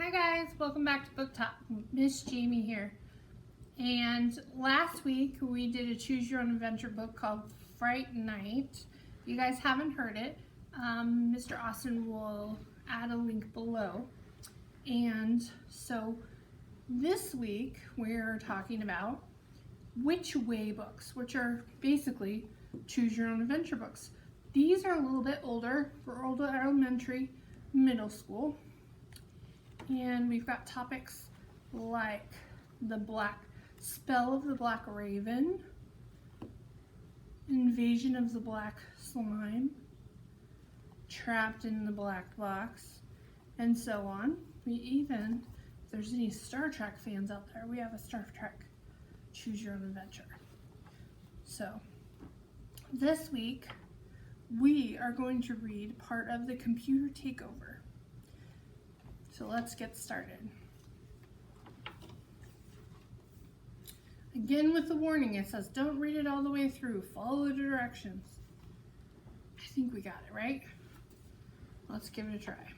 Hi guys, welcome back to Book Talk. Miss Jamie here. And last week we did a choose your own adventure book called Fright Night. If you guys haven't heard it, Mr. Austin will add a link below. And so this week we're talking about Which Way books, which are basically choose your own adventure books. These are a little bit older for older elementary, middle school. And we've got topics like the spell of the Black Raven, invasion of the Black Slime, trapped in the Black Box, and so on. We even, if there's any Star Trek fans out there, we have a Star Trek Choose Your Own Adventure. So this week we are going to read part of The Computer Takeover. So let's get started. Again with the warning, it says don't read it all the way through, follow the directions. I think we got it, right? Let's give it a try.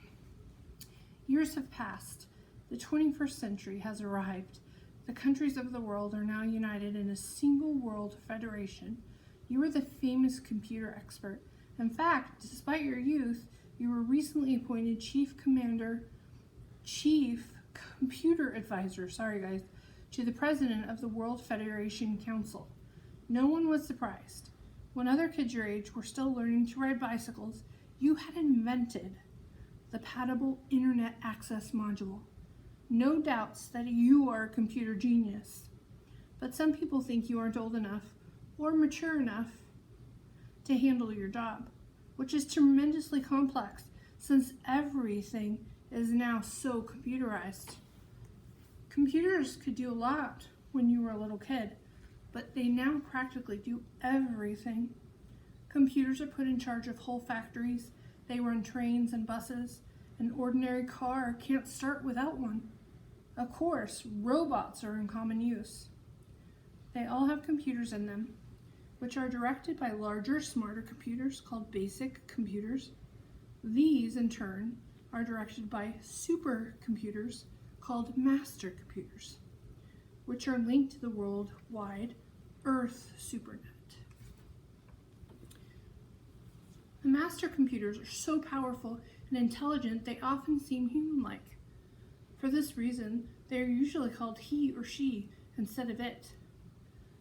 Years have passed. The 21st century has arrived. The countries of the world are now united in a single world federation. You are the famous computer expert. In fact, despite your youth, you were recently appointed Chief Computer Advisor, to the President of the World Federation Council. No one was surprised. When other kids your age were still learning to ride bicycles, you had invented the Patable Internet Access Module. No doubts that you are a computer genius. But some people think you aren't old enough or mature enough to handle your job, which is tremendously complex since everything is now so computerized. Computers could do a lot when you were a little kid, but they now practically do everything. Computers are put in charge of whole factories. They run trains and buses. An ordinary car can't start without one. Of course, robots are in common use. They all have computers in them, which are directed by larger, smarter computers called basic computers. These, in turn, are directed by supercomputers called master computers, which are linked to the worldwide Earth supernet. The master computers are so powerful and intelligent they often seem human-like. For this reason, they are usually called he or she instead of it.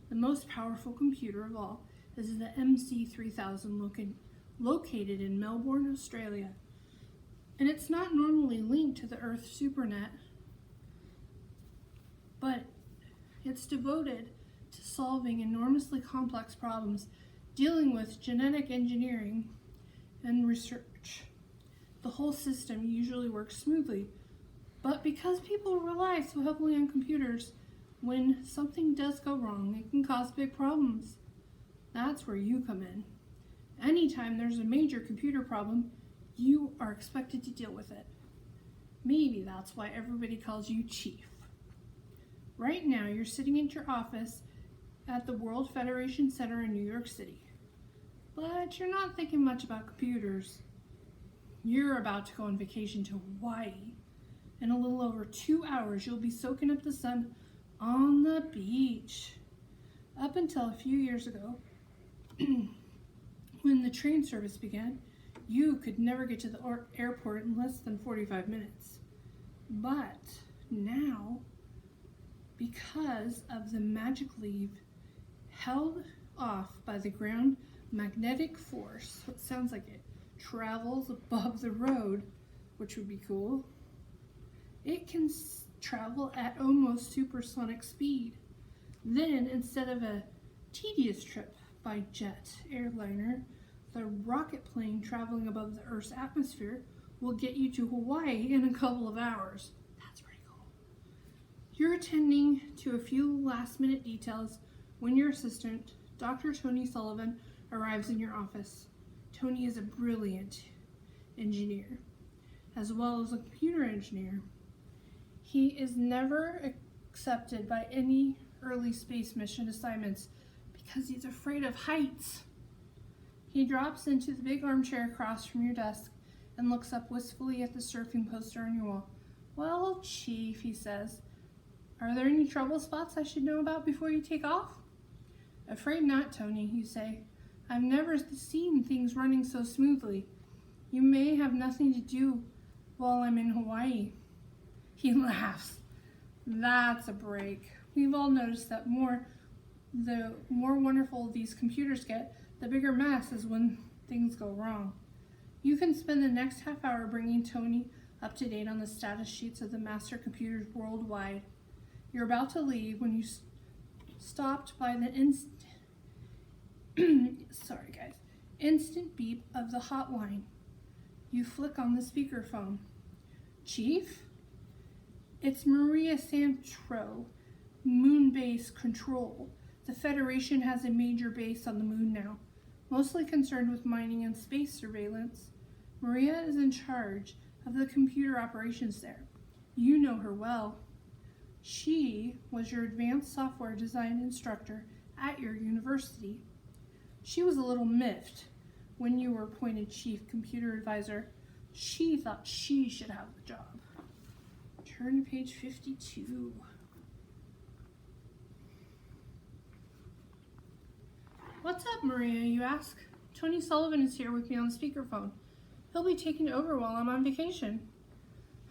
The most powerful computer of all is the MC3000 located in Melbourne, Australia. And it's not normally linked to the Earth supernet, but it's devoted to solving enormously complex problems dealing with genetic engineering and research. The whole system usually works smoothly, but because people rely so heavily on computers, when something does go wrong, it can cause big problems. That's where you come in. Anytime there's a major computer problem, you are expected to deal with it. Maybe that's why everybody calls you Chief. Right now, you're sitting at your office at the World Federation Center in New York City. But you're not thinking much about computers. You're about to go on vacation to Hawaii. In a little over 2 hours, you'll be soaking up the sun on the beach. Up until a few years ago, when the train service began, you could never get to the airport in less than 45 minutes. But now, because of the magic lever held off by the ground magnetic force, so it sounds like it travels above the road, which would be cool, it can travel at almost supersonic speed. Then, instead of a tedious trip by jet airliner, the rocket plane traveling above the Earth's atmosphere will get you to Hawaii in a couple of hours. That's pretty cool. You're attending to a few last-minute details when your assistant, Dr. Tony Sullivan, arrives in your office. Tony is a brilliant engineer, as well as a computer engineer. He is never accepted by any early space mission assignments because he's afraid of heights. He drops into the big armchair across from your desk and looks up wistfully at the surfing poster on your wall. Well, Chief, he says, are there any trouble spots I should know about before you take off? Afraid not, Tony, you say. I've never seen things running so smoothly. You may have nothing to do while I'm in Hawaii. He laughs. That's a break. We've all noticed that the more wonderful these computers get, the bigger mess is when things go wrong. You can spend the next half hour bringing Tony up to date on the status sheets of the master computers worldwide. You're about to leave when you stopped by the instant beep of the hotline. You flick on the speakerphone. Chief? It's Maria Santro, Moon Base Control. The Federation has a major base on the moon now, mostly concerned with mining and space surveillance. Maria is in charge of the computer operations there. You know her well. She was your advanced software design instructor at your university. She was a little miffed when you were appointed chief computer advisor. She thought she should have the job. Turn to page 52. What's up, Maria, you ask? Tony Sullivan is here with me on the speakerphone. He'll be taking over while I'm on vacation.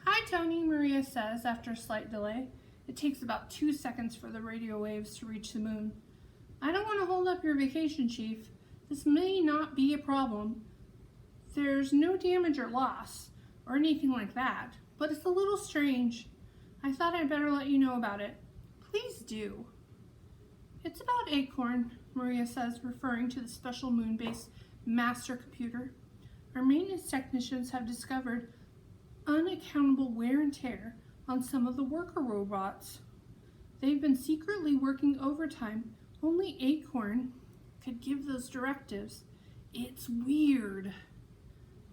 Hi, Tony, Maria says after a slight delay. It takes about 2 seconds for the radio waves to reach the moon. I don't want to hold up your vacation, Chief. This may not be a problem. There's no damage or loss or anything like that, but it's a little strange. I thought I'd better let you know about it. Please do. It's about Acorn, Maria says, referring to the special moon base master computer. Our maintenance technicians have discovered unaccountable wear and tear on some of the worker robots. They've been secretly working overtime. Only Acorn could give those directives. It's weird.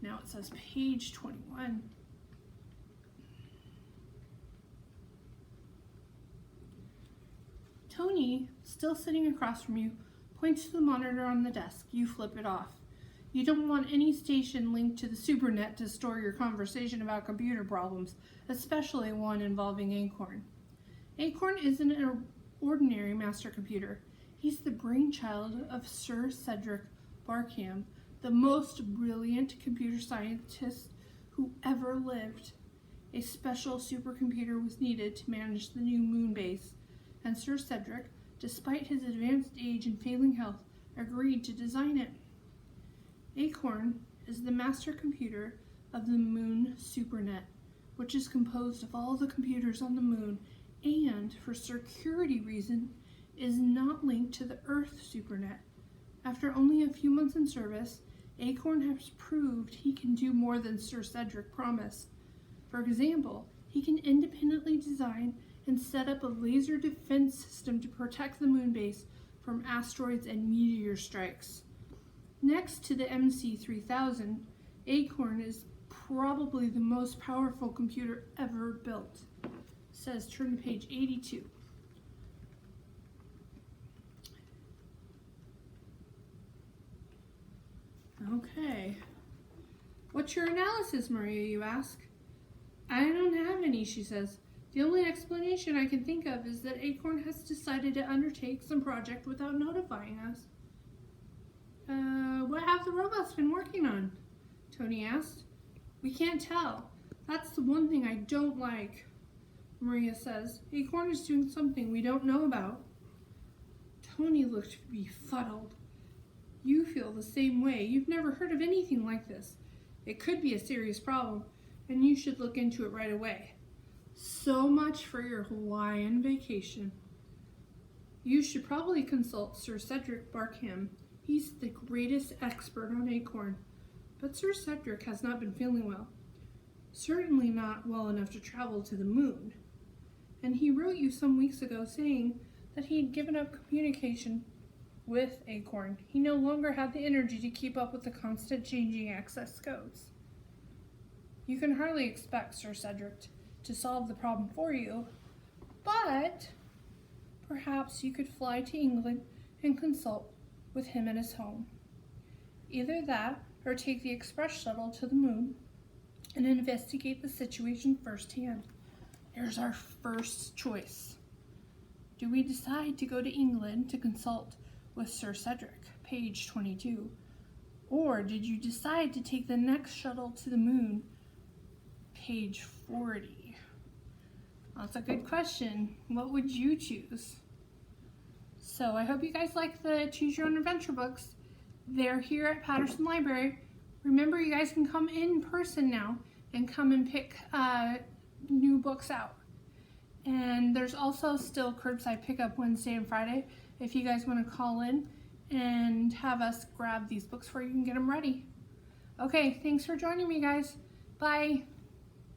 Now it says page 21. Tony, still sitting across from you, points to the monitor on the desk. You flip it off. You don't want any station linked to the SuperNet to store your conversation about computer problems, especially one involving Acorn. Acorn isn't an ordinary master computer. He's the brainchild of Sir Cedric Barkham, the most brilliant computer scientist who ever lived. A special supercomputer was needed to manage the new moon base, and Sir Cedric, despite his advanced age and failing health, agreed to design it. Acorn is the master computer of the Moon SuperNet, which is composed of all the computers on the moon and, for security reasons, is not linked to the Earth SuperNet. After only a few months in service, Acorn has proved he can do more than Sir Cedric promised. For example, he can independently design and set up a laser defense system to protect the moon base from asteroids and meteor strikes. Next to the MC3000, Acorn is probably the most powerful computer ever built. It says turn to page 82. Okay. What's your analysis, Maria, you ask? I don't have any, she says. The only explanation I can think of is that Acorn has decided to undertake some project without notifying us. What have the robots been working on? Tony asked. We can't tell. That's the one thing I don't like, Maria says. Acorn is doing something we don't know about. Tony looked befuddled. You feel the same way. You've never heard of anything like this. It could be a serious problem, and you should look into it right away. So much for your Hawaiian vacation. You should probably consult Sir Cedric Barkham. He's the greatest expert on Acorn. But Sir Cedric has not been feeling well. Certainly not well enough to travel to the moon. And he wrote you some weeks ago saying that he had given up communication with Acorn. He no longer had the energy to keep up with the constant changing access codes. You can hardly expect Sir Cedric to solve the problem for you, but perhaps you could fly to England and consult with him at his home. Either that or take the express shuttle to the moon and investigate the situation firsthand. Here's our first choice. Do we decide to go to England to consult with Sir Cedric, page 22? Or did you decide to take the next shuttle to the moon, page 40? That's a good question. What would you choose? So I hope you guys like the Choose Your Own Adventure books. They're here at Patterson Library. Remember, you guys can come in person now and come and pick new books out. And there's also still curbside pickup Wednesday and Friday if you guys want to call in and have us grab these books for you and get them ready. Okay, thanks for joining me, guys. Bye.